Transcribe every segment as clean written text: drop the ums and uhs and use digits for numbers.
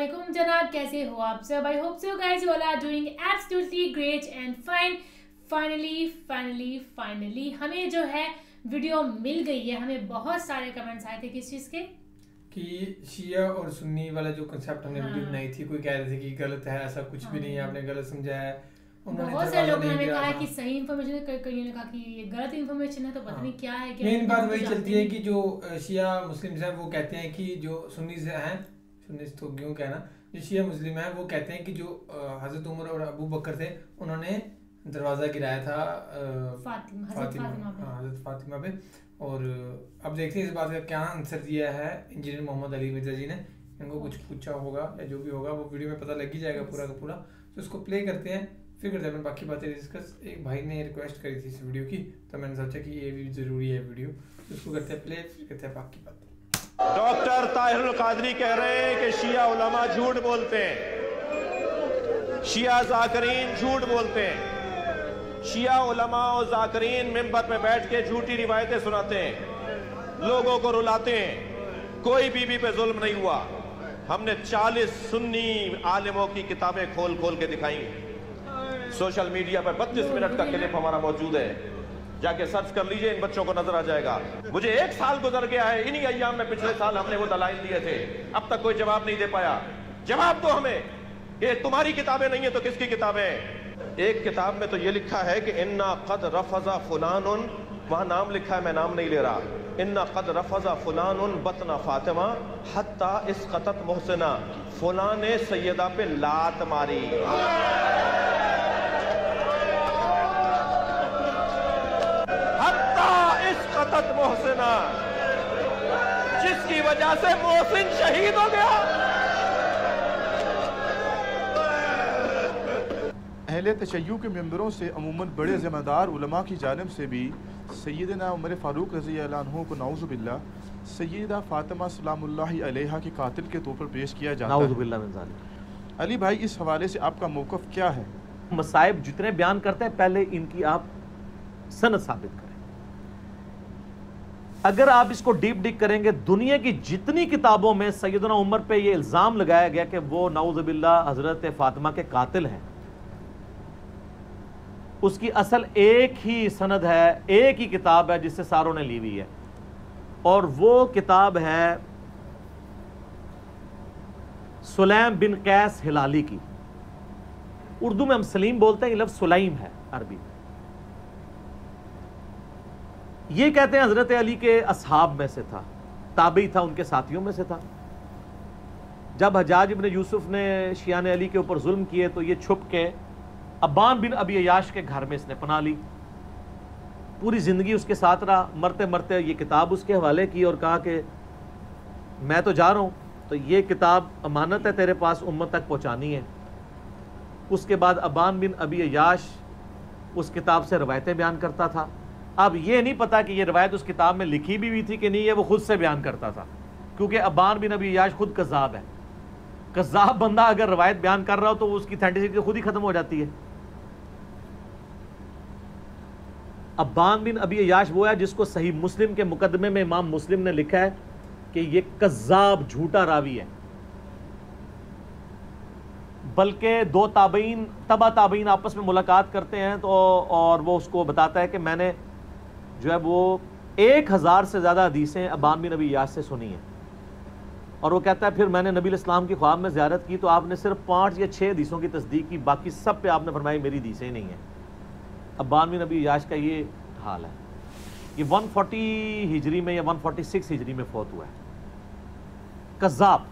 वालेकुम जनाब, कैसे हो आप सब? I hope so guys you all are doing absolutely great and fine. Finally हमें जो है वीडियो मिल गई है। हमें बहुत सारे कमेंट्स आए थे किस चीज के, कि शिया और सुन्नी वाला जो कंसेप्ट हमने वीडियो बनाई थी, कोई कह रहे थे कि गलत है, ऐसा कुछ भी नहीं है, आपने गलत समझाया है। बहुत सारे लोगों ने हमें कहा कि सही इन्फॉर्मेशन है, कईयों ने कहा कि ये गलत इन्फॉर्मेशन है, तो पता नहीं क्या है। मेन बात वही चलती है कि जो शिया मुस्लिम्स हैं वो कहते हैं कि जो सुन्नीस हैं, सुन्नीस तो क्यों कहना, जो शिया मुस्लिम हैं वो कहते हैं कि जो हजरत उमर और अबू बकर थे उन्होंने दरवाज़ा गिराया था हजरत फातिमा पे। और अब देखते हैं इस बात का क्या आंसर दिया है इंजीनियर मोहम्मद अली मिर्जा जी ने। इनको कुछ पूछा होगा या जो भी होगा वो वीडियो में पता लग ही जाएगा पूरा का पूरा। तो इसको प्ले करते हैं, फिर करते हैं बाकी बातें डिस्कस। एक भाई ने रिक्वेस्ट करी थी इस वीडियो की, तो मैंने सोचा कि ये भी ज़रूरी है वीडियो, तो इसको करते हैं प्ले, फिर करते हैं बाकी बातें। डॉक्टर ताहिरुल कादरी कह रहे हैं कि शिया उलमा झूठ बोलते हैं, शिया जाकरीन झूठ बोलते हैं। शिया उलमा और जाकरीन मिंबर पे बैठ के झूठी रिवायतें सुनाते हैं, लोगों को रुलाते हैं। कोई बीबी पे जुल्म नहीं हुआ। हमने 40 सुन्नी आलिमों की किताबें खोल खोल के दिखाई। सोशल मीडिया पर 32 मिनट का क्लिप हमारा मौजूद है, जाके सर्च कर लीजिए, इन बच्चों को नजर आ जाएगा। मुझे 1 साल गुजर गया है, इन्हीं अय्याम में पिछले साल हमने वो दलाइल दिए थे, अब तक कोई जवाब नहीं दे पाया। जवाब दो हमें कि तुम्हारी किताबें नहीं है तो किसकी किताबें? एक किताब में तो ये लिखा है कि इन्ना कद रफजा फुलानुन, वहां नाम लिखा है, मैं नाम नहीं ले रहा। इन्ना कद रफजा फुलानुन बतना फातिमा हत्ता इसकतत मोहसिना, फुलां ने सैयदा पे लात मारी। हत्ता इसकतत मोहसिना, जिसकी वजह से मोहसिन शहीद हो गया। अहले तशय्युअ के मेंबरों से अमूमन बड़े ज़िम्मेदार उलमा की जानिब से भी सैयदना उमर फ़ारूक रज़ी अल्लाह अन्हु को नाउज़ुबिल्लाह सैयदा फ़ातिमा सलामुल्लाहि अलैहा के कातिल के तौर पर पेश किया जाता है। अली भाई, इस हवाले से आपका मौक़िफ़ क्या है? मसाइब जितने बयान करते हैं पहले इनकी आप सनद साबित करें। अगर आप इसको डीप डिग करेंगे, दुनिया की जितनी किताबों में सैयदना उमर पे ये इल्ज़ाम लगाया गया कि वो नाउज़ुबिल्लाह हज़रत फ़ातिमा के कातिल हैं, उसकी असल एक ही सनद है, एक ही किताब है जिससे सारों ने ली हुई है, और वो किताब है सुलैम बिन कैस हिलाली की। उर्दू में हम सलीम बोलते हैं, ये लफ्ज़ सुलैम है अरबी में। ये कहते हैं हजरत अली के असहाब में से था, ताबी था, उनके साथियों में से था। जब हज्जाज इब्न यूसुफ ने शियान अली के ऊपर जुल्म किए तो ये छुप के अब्बान बिन अबी अयाश के घर में इसने पनाह ली। पूरी ज़िंदगी उसके साथ रहा। मरते मरते ये किताब उसके हवाले की और कहा कि मैं तो जा रहा हूँ, तो ये किताब अमानत है तेरे पास, उम्मत तक पहुँचानी है। उसके बाद अब्बान बिन अबी अयाश उस किताब से रवायतें बयान करता था। अब ये नहीं पता कि ये रवायत उस किताब में लिखी भी हुई थी कि नहीं, है वो खुद से बयान करता था, क्योंकि अब्बान बिन अबी अयाश खुद कज़्ज़ाब है। कज़्ज़ाब बंदा अगर रवायत बयान कर रहा हो तो उसकी ऑथेंटिसिटी खुद ही खत्म हो जाती है। अब्बान बिन अबी अयाश वो है जिसको सही मुस्लिम के मुकदमे में इमाम मुस्लिम ने लिखा है कि ये कज़्ज़ाब, झूठा रावी है। बल्कि 2 ताबईन, तबा ताबईन आपस में मुलाकात करते हैं तो, और वो उसको बताता है कि मैंने जो है वो 1000 से ज़्यादा हदीसें अब्बान बिन अबी अयाश से सुनी हैं। और वो कहता है फिर मैंने नबी इस्लाम की ख्वाब में ज़ियारत की तो आपने सिर्फ 5 या 6 हदीसों की तस्दीक की, बाकी सब पे आपने फरमाई मेरी हदीसें नहीं हैं। अब्बान बिन अबी अयाश का ये हाल है। ये 140 हिजरी में या 146 हिजरी में फौत हुआ है। कज़्ज़ाब,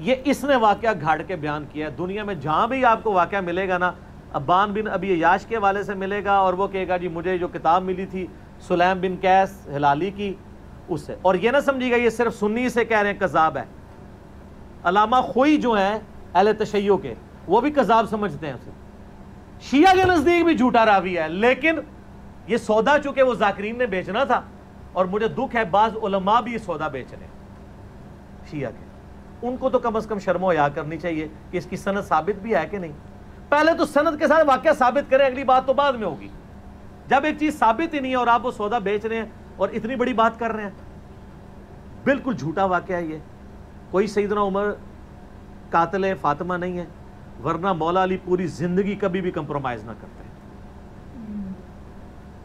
ये इसने वाक़या घाड़ के बयान किया है। दुनिया में जहां भी आपको वाक़या मिलेगा ना, अब्बान बिन अबी अयाश के हवाले से मिलेगा, और वो कहेगा जी मुझे जो किताब मिली थी सुलैम बिन कैस हिलाली की, उससे। और ये ना समझिएगा ये सिर्फ सुन्नी से कह रहे हैं कज़्ज़ाब है। अलामा खोई जो है अहले तशय्युअ के, वो भी कज़्ज़ाब समझते हैं उसे। शिया के नजदीक भी झूठा रावी है, लेकिन ये सौदा चूंकि वो जाकिरीन ने बेचना था, और मुझे दुख है बाज उलमा भी ये सौदा बेच रहे हैं शिया के। उनको तो कम से कम शर्म हया करनी चाहिए कि इसकी सनद साबित भी है कि नहीं। पहले तो सनद के साथ वाकया साबित करें, अगली बात तो बाद में होगी। जब एक चीज साबित ही नहीं है और आप वो सौदा बेच रहे हैं और इतनी बड़ी बात कर रहे हैं, बिल्कुल झूठा वाकया है ये। कोई सैयदना उमर कातिल फातिमा नहीं है, वरना मौला अली पूरी जिंदगी कभी भी कंप्रोमाइज ना करते।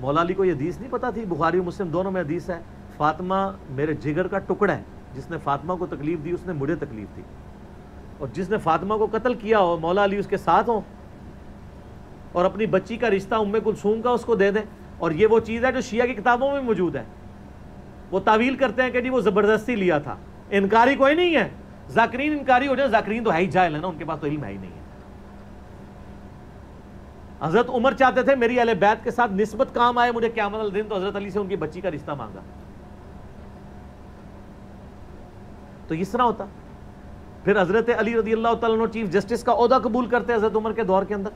मौला अली को ये हदीस नहीं पता थी, बुखारी मुस्लिम दोनों में हदीस है, फातिमा मेरे जिगर का टुकड़ा है, जिसने फातिमा को तकलीफ दी उसने मुझे तकलीफ दी, और जिसने फातिमा को कत्ल किया हो मौला अली उसके साथ हो, और अपनी बच्ची का रिश्ता उम्मे कुलसूम का उसको दे दें। और ये वो चीज़ है जो शिया की किताबों में मौजूद है। वो तावील करते हैं कि जी वो ज़बरदस्ती लिया था, इनकारी कोई नहीं है। ज़ाकिरीन इनकारी हो जाए, ज़ाकिरीन तो है ही जाहिल है ना, उनके पास तो इल्म है ही नहीं है। हज़रत उमर चाहते थे मेरी अहले बैत के साथ निस्बत काम आए मुझे क़यामत वाले दिन, तो हज़रत अली से उनकी बच्ची का रिश्ता मांगा। तो इस तरह होता। फिर हज़रत अली रज़ी अल्लाह तआला अन्हु चीफ जस्टिस का ओहदा कबूल करते हज़रत उमर के दौर के अंदर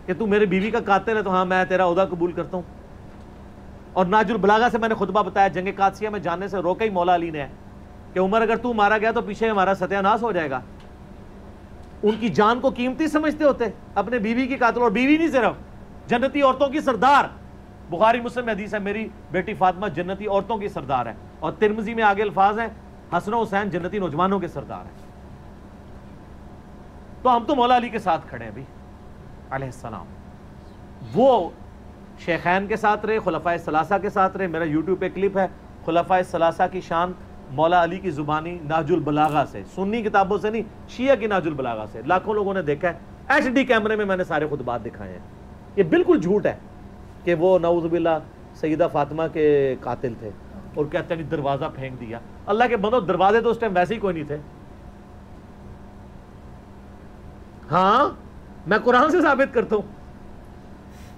कि तू मेरी बीवी का कातिल है, तो हाँ मैं तेरा ओहदा कबूल करता हूँ। और नाजुल बलागा से मैंने खुतबा बताया, जंग कादसिया में जाने से रोका ही मौला अली ने है कि उमर अगर तू मारा गया तो पीछे हमारा सत्यानाश हो जाएगा। उनकी जान को कीमती समझते होते, अपने बीवी की कातिल, और बीवी नहीं सिर्फ, जन्नती औरतों की सरदार। बुखारी मुस्लिम में हदीस है, मेरी बेटी फातिमा जन्नती औरतों की सरदार है। और तिरमिजी में आगे अल्फाज हैं, हसन हुसैन जन्नती नौजवानों के सरदार हैं। तो हम तो मौला अली के साथ खड़े हैं भाई अलैहिस्सलाम। वो शेखैन के साथ रहे, खुलफाए सलासा के साथ रहे। मेरा यूट्यूब पे क्लिप है, खुलफाए सलासा की शान मौला अली की जुबानी नाजुल बलागा से, सुन्नी किताबों से नहीं, शिया की नाजुल बलागा से लाखों लोगों ने देखा है। HD कैमरे में मैंने सारे खुतबात दिखाए हैं। ये बिल्कुल झूठ है कि वो नऊज़ुबिल्लाह सैयदा फातिमा के कातिल थे और कहते हैं दरवाज़ा फेंक दिया। अल्लाह के बंदो, दरवाजे तो उस टाइम वैसे ही कोई नहीं थे। हाँ, मैं कुरान से साबित करता हूं।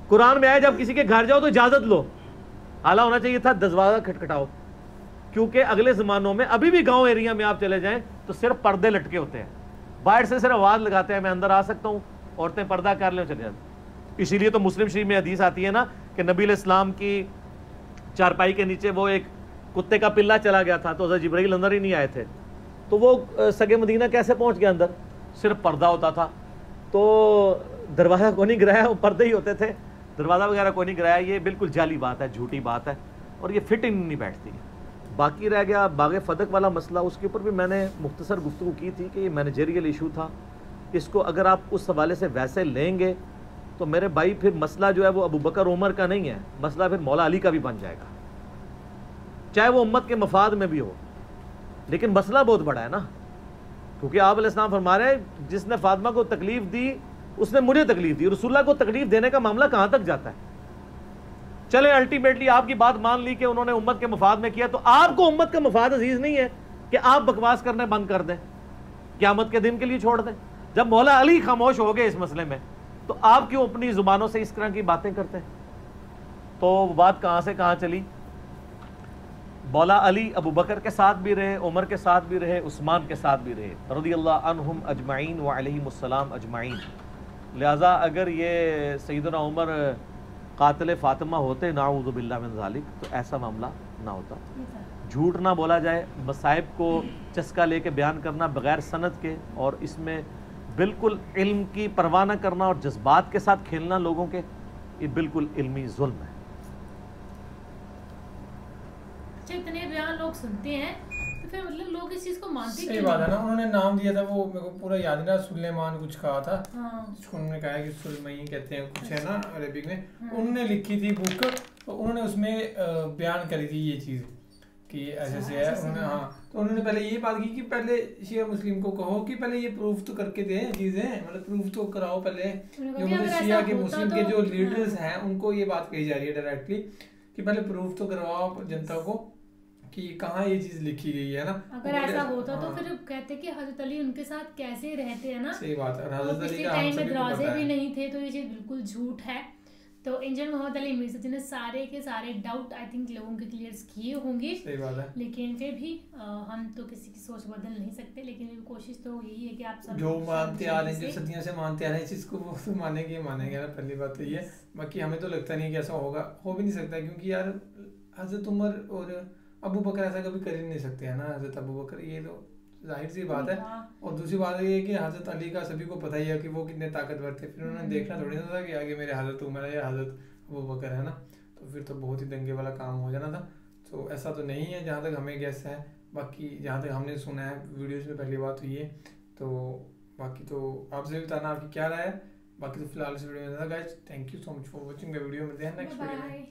कुरान में आया जब किसी के घर जाओ तो इजाजत लो, आला होना चाहिए था दरवाजा खटखटाओ, क्योंकि अगले जमानों में अभी भी गांव एरिया में आप चले जाएं तो सिर्फ पर्दे लटके होते हैं, बाहर से सिर्फ आवाज लगाते हैं मैं अंदर आ सकता हूं, औरतें पर्दा कर लें चले जाते। इसीलिए तो मुस्लिम शरीफ में हदीस आती है ना कि नबी इस्लाम की चारपाई के नीचे वो एक कुत्ते का पिल्ला चला गया था, तो हज़रत जिब्राइल अंदर ही नहीं आए थे। तो वो सगे मदीना कैसे पहुंच गया अंदर? सिर्फ पर्दा होता था, तो दरवाज़ा को नहीं गिराया, वो पर्दे ही होते थे, दरवाज़ा वगैरह को नहीं गिराया। ये बिल्कुल जाली बात है, झूठी बात है, और ये फिट इन नहीं बैठती। बाकी रह गया बागे फदक वाला मसला, उसके ऊपर भी मैंने मुख्तसर गुफ्तगू की थी कि ये मैनेजरियल इशू था। इसको अगर आप उस हवाले से वैसे लेंगे तो मेरे भाई फिर मसला जो है वो अबू बकर उमर का नहीं है, मसला फिर मौला अली का भी बन जाएगा, चाहे वो उम्मत के मफाद में भी हो। लेकिन मसला बहुत बड़ा है ना, क्योंकि आप अलैहिस्सलाम फरमा रहे हैं जिसने फातिमा को तकलीफ दी उसने मुझे तकलीफ दी। रसूलुल्लाह को तकलीफ देने का मामला कहां तक जाता है? चले अल्टीमेटली आपकी बात मान ली कि उन्होंने उम्मत के मफाद में किया, तो आपको उम्मत का मफाद अजीज नहीं है कि आप बकवास करने बंद कर दें, क़यामत के दिन के लिए छोड़ दें। जब मौला अली खामोश हो गए इस मसले में, तो आप क्यों अपनी जुबानों से इस तरह की बातें करते हैं? तो बात कहां से कहां चली। मौला अली अबू बकर के साथ भी रहे, उमर के साथ भी रहे, उस्मान के साथ भी रहे, रज़ियल्लाहु अन्हुम अजमाइन व अलैहिमुस्सलाम अजमाइन। लिहाजा अगर ये सैयदना उमर कातिल फातिमा होते नाऊज़ु बिल्लाह मिन ज़ालिक, तो ऐसा मामला ना होता। झूठ ना बोला जाए, मसाइब को चस्का लेके बयान करना बगैर सनद के, और इसमें बिल्कुल इल्म की परवाह न करना और जज्बात के साथ खेलना लोगों के, ये बिल्कुल इल्मी जुल्म है। इतने बयान लोग सुनते हैं तो फिर मतलब लोग इस चीज को मानते सही बात है ना। उन्होंने नाम दिया था, वो मेरे को पूरा याद नहीं, सुलेमान कुछ कहा था। हाँ। उन्होंने कहा कि सुलमई कहते हैं कुछ है ना अरबिक में। उन्होंने लिखी थी बुक, तो उन्होंने उसमें बयान करी थी ये चीज़ कि ऐसे से है। उन्होंने तो उन्होंने पहले ये बात की कि पहले शिया मुस्लिम को कहो कि पहले ये प्रूफ तो करके दें चीज़ें, मतलब प्रूफ तो कराओ पहले। जो मतलब शिया के मुस्लिम के जो लीडर्स हैं उनको ये बात कही जा रही है डायरेक्टली कि पहले प्रूफ तो करवाओ जनता को कि कहाँ ये चीज लिखी गई है ना। अगर ऐसा होता तो फिर कहते कि हजरत अली उनके साथ कैसे रहते हैं ना। सही बात है, हजरत अली का टाइम में दरवाजे भी नहीं थे, तो ये चीज बिल्कुल झूठ है। तो इंजीनियर मोहम्मद अली मिर्ज़ा जी ने सारे के सारे डाउट आई थिंक लोगों के क्लियर किए होंगे। सही बात है। लेकिन फिर भी हम तो किसी की सोच बदल नहीं सकते, लेकिन कोशिश तो यही है कि आप सब जो मानते आ रहे हैं, जो सदियों से मानते आ रहे हैं इस चीज को, वो तो मानेंगे ना। पहली बात तो ये, बाकी हमें तो लगता नहीं कि ऐसा होगा, हो भी नहीं सकता, क्योंकि यार हजरत उमर और अबू बकर ऐसा कभी कर ही नहीं सकते हैं ना। हजरत अबू बकर, ये तो जाहिर सी बात है। और दूसरी बात ये है कि हजरत अली का सभी को पता ही है कि वो कितने ताकतवर थे। फिर उन्होंने देखना थोड़ी ना था कि आगे मेरे हजरत उमर है या हजरत अबू बकर है ना, तो फिर तो बहुत ही दंगे वाला काम हो जाना था। तो ऐसा तो नहीं है जहाँ तक हमें गेस है, बाकी जहाँ तक हमने सुना है वीडियोज़ में पहली बात हुई है। तो बाकी तो आपसे भी बताना आपकी क्या राय है। बाकी तो फिलहाल इस वीडियो में guys, thank you so much for watching the video. मिलते हैं नेक्स्ट वीडियो में।